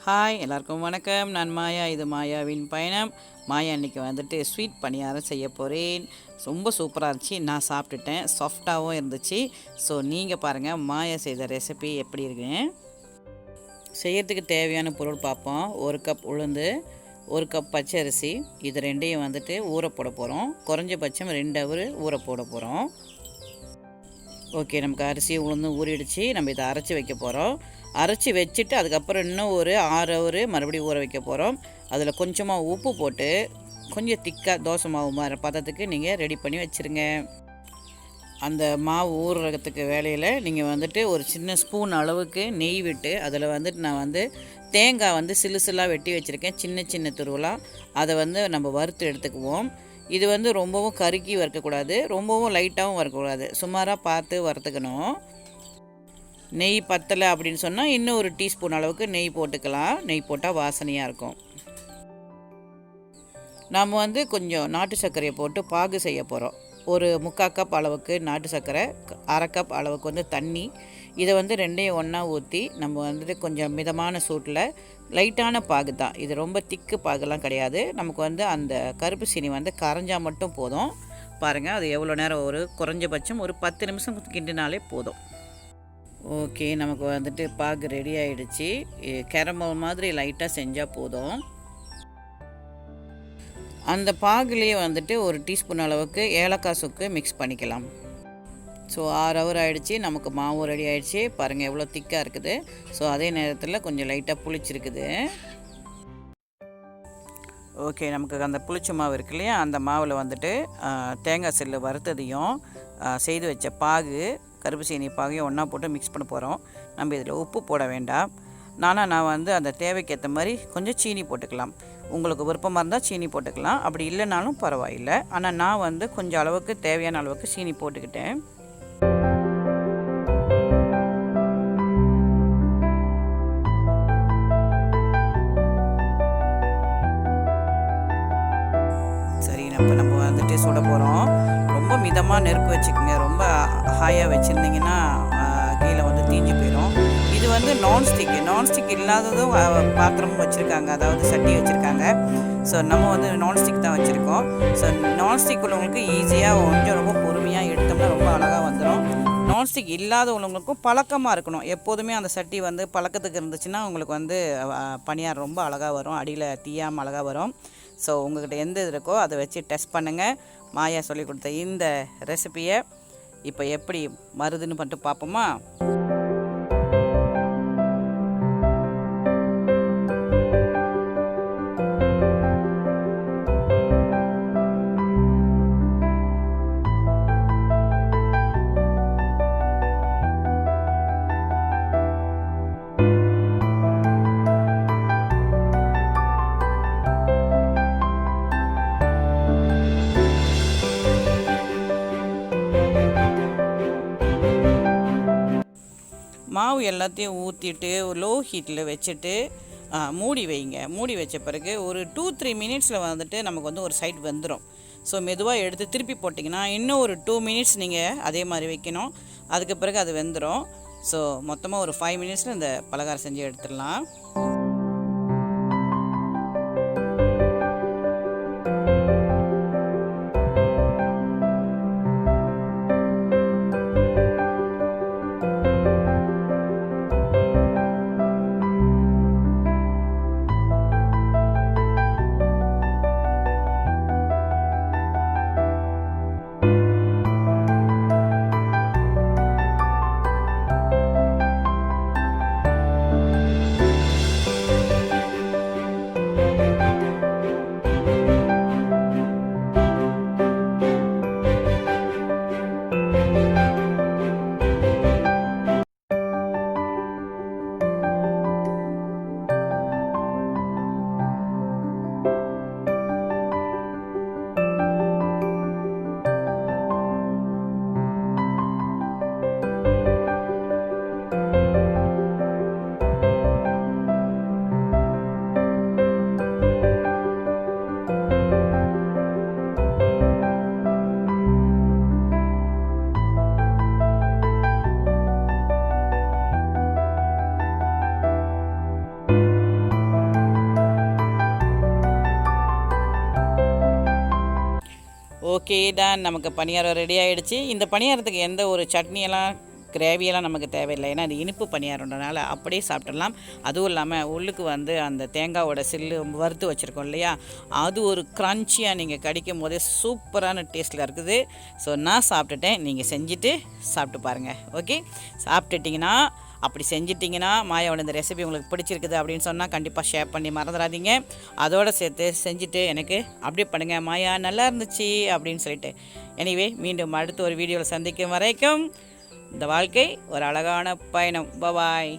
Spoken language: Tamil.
ஹாய் எல்லாருக்கும் வணக்கம். நான் மாயா. இது மாயாவின் பயணம். மாயா இன்றைக்கி வந்துட்டு ஸ்வீட் பணியாரம் செய்ய போகிறேன். ரொம்ப சூப்பராக இருந்துச்சு. நான் சாப்பிட்டுட்டேன். சாஃப்டாகவும் இருந்துச்சு. ஸோ நீங்கள் பாருங்கள் மாயா செய்த ரெசிபி எப்படி இருக்குன்னு. செய்யறதுக்கு தேவையான பொருள் பார்ப்போம். 1 கப் உளுந்து, 1 கப் பச்சரிசி, இது ரெண்டையும் வந்துட்டு ஊற போட போகிறோம். குறைஞ்சபட்சம் 2 ஹவர் ஊற போட போகிறோம். ஓகே, நமக்கு அரிசி உளுந்து ஊறிடுச்சு. நம்ம இதை அரைச்சி வைக்க போகிறோம். அரைச்சி வச்சுட்டு அதுக்கப்புறம் இன்னும் ஒரு 6 ஹவர் மறுபடியும் ஊற வைக்க போகிறோம். அதில் கொஞ்சமாக உப்பு போட்டு கொஞ்சம் திக்காக தோசை மாவு மாதிரி பதத்துக்கு நீங்கள் ரெடி பண்ணி வச்சுருங்க. அந்த மாவு ஊறுறதுக்கு வேலையில் நீங்கள் வந்துட்டு ஒரு சின்ன ஸ்பூன் அளவுக்கு நெய் விட்டு அதில் வந்துட்டு நான் தேங்காய் சிலுசிலாக வெட்டி வச்சுருக்கேன். சின்ன சின்ன துருவலாக அதை நம்ம வறுத்து எடுத்துக்குவோம். இது ரொம்பவும் கருக்கி வறுக்கக்கூடாது, ரொம்பவும் லைட்டாகவும் வறுக்கக்கூடாது. சுமாராக பார்த்து வறுத்துக்கணும். நெய் பத்தலை அப்படின்னு சொன்னால் இன்னும் ஒரு டீஸ்பூன் அளவுக்கு நெய் போட்டுக்கலாம். நெய் போட்டால் வாசனையாக இருக்கும். நாம் கொஞ்சம் நாட்டு சர்க்கரையை போட்டு பாகு செய்ய போகிறோம். ஒரு 3/4 கப் அளவுக்கு நாட்டு சர்க்கரை, 1/2 கப் அளவுக்கு தண்ணி. இதை ரெண்டையும் ஒன்றா ஊற்றி நம்ம கொஞ்சம் மிதமான சூட்டில் லைட்டான பாகு தான் இது, ரொம்ப திக்கு பாகுலாம் கிடையாது. நமக்கு அந்த கருப்பு சீனி கரைஞ்சால் மட்டும் போதும். பாருங்கள், அது எவ்வளோ நேரம், ஒரு குறைஞ்சபட்சம் ஒரு 10 நிமிஷம் கிண்டினாலே போதும். ஓகே, நமக்கு பாகு ரெடி ஆகிடுச்சு. கேரமல் மாதிரி லைட்டாக செஞ்சால் போதும். அந்த பாகுலேயே ஒரு டீஸ்பூன் அளவுக்கு ஏலக்காய் சுக்கு மிக்ஸ் பண்ணிக்கலாம். ஸோ 6 ஹவர் ஆகிடுச்சு. நமக்கு மாவும் ரெடி ஆகிடுச்சு. பாருங்கள் எவ்வளோ திக்காக இருக்குது. ஸோ அதே நேரத்தில் கொஞ்சம் லைட்டாக புளிச்சிருக்குது. ஓகே, நமக்கு அந்த புளிச்ச மாவு இருக்கு இல்லையா, அந்த மாவில் தேங்காய் சில்லு வறுத்ததையும் செய்து வச்ச பாகு, கருப்பு சீனி பாகையும் ஒன்றா போட்டு மிக்ஸ் பண்ண போகிறோம். நம்ம இதில் உப்பு போட வேண்டாம். நான் அந்த தேவைக்கேற்ற மாதிரி கொஞ்சம் சீனி போட்டுக்கலாம். உங்களுக்கு விருப்பமாக இருந்தால் சீனி போட்டுக்கலாம், அப்படி இல்லைனாலும் பரவாயில்லை. ஆனால் நான் கொஞ்சம் அளவுக்கு தேவையான அளவுக்கு சீனி போட்டுக்கிட்டேன். சரி, நம்ம சுட போகிறோம். ரொம்ப மிதமாக நெருப்பு வச்சுக்கோங்க. ரொம்ப ஹாயாக வச்சுருந்தீங்கன்னா கீழே தீஞ்சு போயிடும். இது நான்ஸ்டிக் இல்லாததும் பாத்திரம் வச்சுருக்காங்க, அதாவது சட்டி வச்சுருக்காங்க. ஸோ நம்ம நான்ஸ்டிக் தான் வச்சுருக்கோம். ஸோ நான்ஸ்டிக் உள்ளவங்களுக்கு ஈஸியாக கொஞ்சம் ரொம்ப பொறுமையாக எடுத்தோம்னா ரொம்ப அழகாக வந்துடும். நான்ஸ்டிக் இல்லாத உள்ளவங்களுக்கும் பழக்கமாக இருக்கணும். எப்போதுமே அந்த சட்டி பழக்கத்துக்கு இருந்துச்சுன்னா உங்களுக்கு பணியாரம் ரொம்ப அழகாக வரும், அடியில் தீயாமல் அழகாக வரும். ஸோ உங்கள்கிட்ட எந்த இது இருக்கோ அதை வச்சு டெஸ்ட் பண்ணுங்கள். மாயா சொல்லி கொடுத்த இந்த ரெசிப்பியை இப்போ எப்படி வருதுன்னு பண்ணிட்டு பார்ப்போமா? மாவு எல்லாத்தையும் ஊற்றிட்டு லோ ஹீட்டில் வச்சுட்டு மூடி வைங்க. மூடி வச்ச பிறகு ஒரு 2-3 மினிட்ஸில் நமக்கு ஒரு சைடு வெந்துடும். ஸோ மெதுவாக எடுத்து திருப்பி போட்டிங்கன்னா இன்னும் ஒரு 2 மினிட்ஸ் நீங்கள் அதே மாதிரி வைக்கணும். அதுக்கு பிறகு அது வெந்துடும். ஸோ மொத்தமாக ஒரு 5 மினிட்ஸில் இந்த பலகாரம் செஞ்சு எடுத்துடலாம். ஓகே டன், நமக்கு பணியாரம் ரெடி ஆகிடுச்சு. இந்த பணியாரத்துக்கு எந்த ஒரு சட்னியெல்லாம் கிரேவியெல்லாம் நமக்கு தேவையில்லை, ஏன்னா அது இனிப்பு பணியாரன்றனால அப்படியே சாப்பிட்றலாம். அதுவும் இல்லாமல் உள்ளுக்கு அந்த தேங்காவோட சில்லு வறுத்து வச்சுருக்கோம் இல்லையா, அது ஒரு க்ரன்ச்சியாக நீங்கள் கடிக்கும் போதே சூப்பரான டேஸ்ட்டில் இருக்குது. ஸோ நான் சாப்பிட்டுட்டேன், நீங்கள் செஞ்சுட்டு சாப்பிட்டு பாருங்கள். ஓகே, சாப்பிட்டுட்டிங்கன்னா அப்படி செஞ்சிட்டிங்கன்னா மாயாவோட இந்த ரெசிபி உங்களுக்கு பிடிச்சிருக்குது அப்படின்னு சொன்னால் கண்டிப்பாக ஷேர் பண்ணி மறந்துடாதீங்க. அதோடு சேர்த்து செஞ்சுட்டு எனக்கு அப்படியே பண்ணுங்கள், மாயா நல்லா இருந்துச்சு அப்படின்னு சொல்லிட்டு. எனிவே, மீண்டும் அடுத்த ஒரு வீடியோவில் சந்திக்கும் வரைக்கும் இந்த வாழ்க்கை ஒரு அழகான பயணம். பாய்.